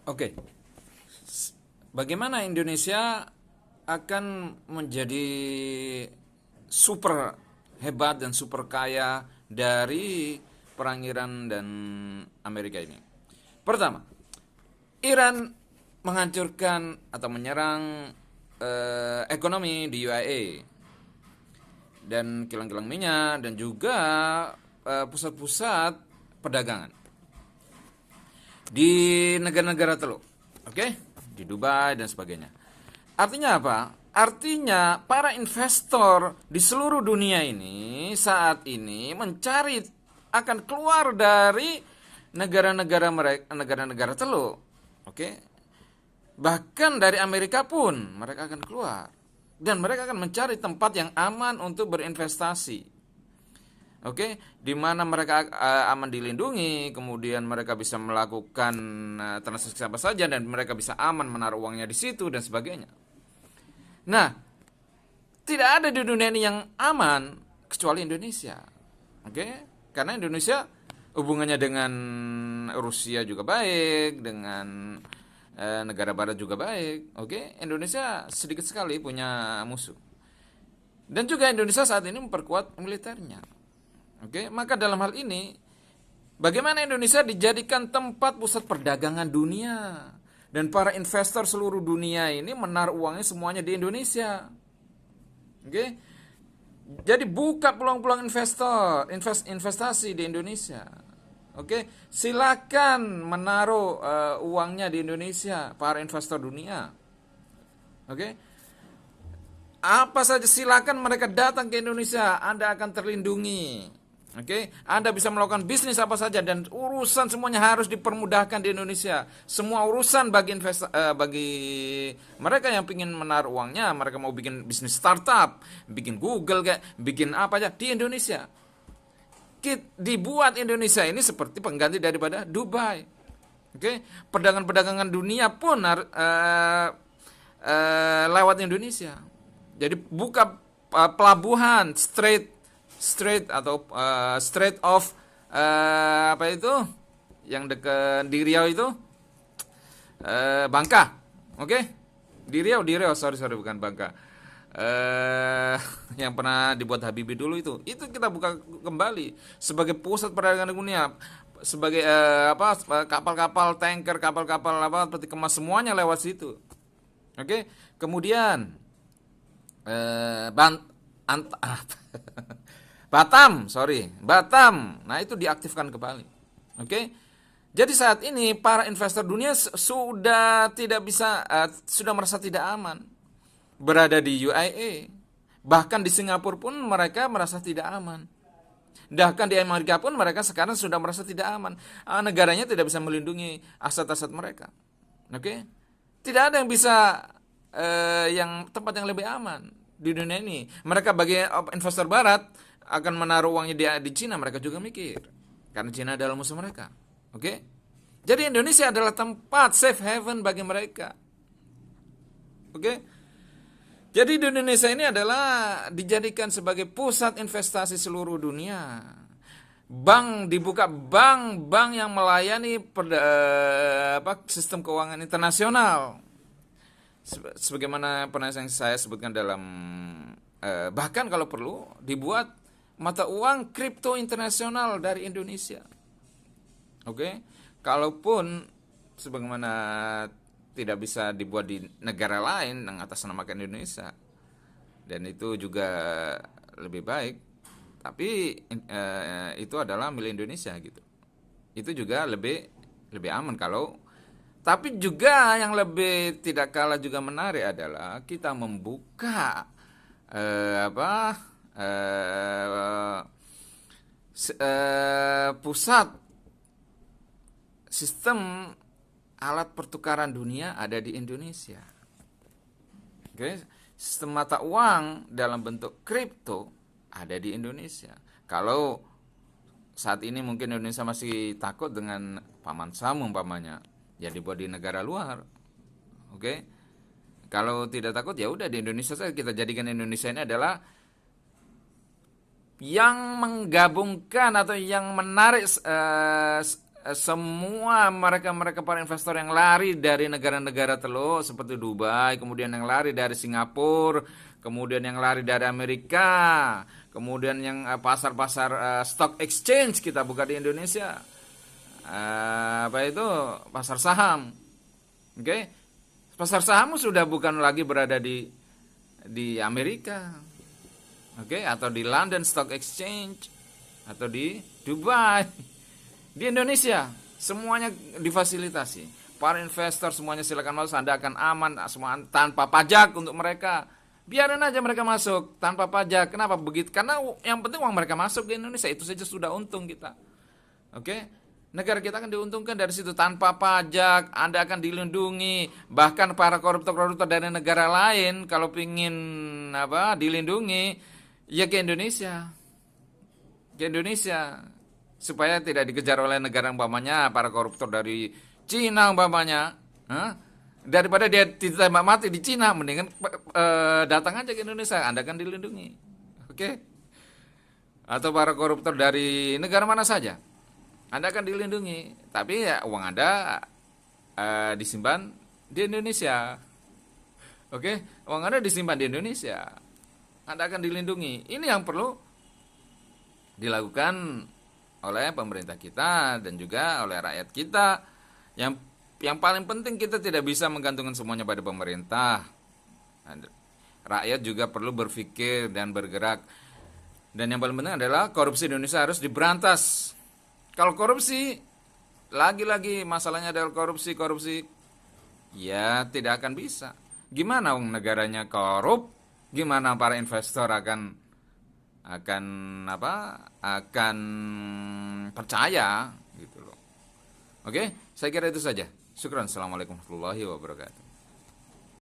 Oke, bagaimana Indonesia akan menjadi super hebat dan super kaya dari perang Iran dan Amerika ini? Pertama, Iran menghancurkan atau menyerang ekonomi di UAE dan kilang-kilang minyak dan juga pusat-pusat perdagangan di negara-negara teluk, oke, di Dubai dan sebagainya. Artinya apa? Artinya para investor di seluruh dunia ini saat ini mencari akan keluar dari negara-negara mereka, negara-negara teluk, oke. Bahkan dari Amerika pun mereka akan keluar dan mereka akan mencari tempat yang aman untuk berinvestasi. Oke, di mana mereka aman dilindungi, kemudian mereka bisa melakukan transaksi apa saja dan mereka bisa aman menaruh uangnya di situ dan sebagainya. Nah, tidak ada di dunia ini yang aman kecuali Indonesia. Oke, karena Indonesia hubungannya dengan Rusia juga baik, dengan negara barat juga baik. Oke, Indonesia sedikit sekali punya musuh. Dan juga Indonesia saat ini memperkuat militernya. Oke, maka dalam hal ini bagaimana Indonesia dijadikan tempat pusat perdagangan dunia dan para investor seluruh dunia ini menaruh uangnya semuanya di Indonesia. Oke. Jadi buka peluang-peluang investasi di Indonesia. Oke, silakan menaruh uangnya di Indonesia para investor dunia. Oke. Apa saja silakan mereka datang ke Indonesia, Anda akan terlindungi. Oke, Anda bisa melakukan bisnis apa saja dan urusan semuanya harus dipermudahkan di Indonesia. Semua urusan bagi mereka yang ingin menaruh uangnya, mereka mau bikin bisnis startup, bikin Google kayak, bikin apa aja di Indonesia. Dibuat Indonesia ini seperti pengganti daripada Dubai. Oke, perdagangan-perdagangan dunia pun lewat Indonesia. Jadi buka pelabuhan Strait atau Strait of apa itu yang dekat di Riau itu Bangka, oke, di Riau sorry bukan Bangka, yang pernah dibuat Habibie dulu itu kita buka kembali sebagai pusat perdagangan dunia, sebagai kapal-kapal tanker, kapal-kapal apa peti kemas semuanya lewat situ, oke. Kemudian Batam. Nah, itu diaktifkan kembali. Oke. Jadi saat ini para investor dunia sudah tidak bisa sudah merasa tidak aman berada di UAE. Bahkan di Singapura pun mereka merasa tidak aman. Bahkan di Amerika pun mereka sekarang sudah merasa tidak aman. Negaranya tidak bisa melindungi aset-aset mereka. Oke. Tidak ada yang bisa yang tempat yang lebih aman di dunia ini. Mereka bagi investor barat akan menaruh uangnya di Cina, mereka juga mikir karena Cina adalah musuh mereka. Oke? Jadi Indonesia adalah tempat safe haven bagi mereka. Oke? Jadi di Indonesia ini adalah dijadikan sebagai pusat investasi seluruh dunia. Dibuka bank yang melayani sistem keuangan internasional. Sebagaimana pernah yang saya sebutkan dalam bahkan kalau perlu dibuat mata uang kripto internasional dari Indonesia. Oke, kalaupun sebagaimana tidak bisa dibuat di negara lain yang atasnamakan Indonesia, dan itu juga lebih baik, tapi itu adalah milik Indonesia gitu. Itu juga lebih aman kalau. Tapi juga yang lebih tidak kalah juga menarik adalah kita membuka pusat sistem alat pertukaran dunia ada di Indonesia. Oke, sistem mata uang dalam bentuk kripto ada di Indonesia. Kalau saat ini mungkin Indonesia masih takut dengan Paman Sam umpamanya, ya dibuat di negara luar. Oke. Kalau tidak takut ya udah di Indonesia saja, kita jadikan Indonesia ini adalah yang menggabungkan atau yang menarik semua mereka para investor yang lari dari negara-negara teluk seperti Dubai, kemudian yang lari dari Singapura, kemudian yang lari dari Amerika, kemudian yang pasar-pasar stock exchange kita buka di Indonesia, apa itu pasar saham, oke? Pasar saham sudah bukan lagi berada di Amerika, oke? Atau di London Stock Exchange, atau di Dubai. Di Indonesia semuanya difasilitasi. Para investor semuanya silakan masuk, Anda akan aman semua tanpa pajak untuk mereka. Biarin aja mereka masuk tanpa pajak. Kenapa begitu? Karena yang penting uang mereka masuk di Indonesia, itu saja sudah untung kita. Oke? Negara kita akan diuntungkan dari situ tanpa pajak. Anda akan dilindungi. Bahkan para koruptor-koruptor dari negara lain kalau ingin dilindungi, ya ke Indonesia. Ke Indonesia. Supaya tidak dikejar oleh negara umpamanya para koruptor dari Cina umpamanya, daripada dia ditembak mati di Cina, mendingan datang aja ke Indonesia, Anda akan dilindungi, oke? Atau para koruptor dari negara mana saja, Anda akan dilindungi, tapi ya uang Anda disimpan di Indonesia, oke? Uang Anda disimpan di Indonesia, Anda akan dilindungi. Ini yang perlu dilakukan oleh pemerintah kita dan juga oleh rakyat kita. Yang paling penting kita tidak bisa menggantungkan semuanya pada pemerintah. Rakyat juga perlu berpikir dan bergerak. Dan yang paling penting adalah korupsi di Indonesia harus diberantas. Kalau korupsi, lagi-lagi masalahnya adalah korupsi, ya tidak akan bisa. Gimana negaranya korup? Gimana para investor akan percaya gitu loh. Oke, saya kira itu saja. Syukran. Assalamualaikum warahmatullahi wabarakatuh.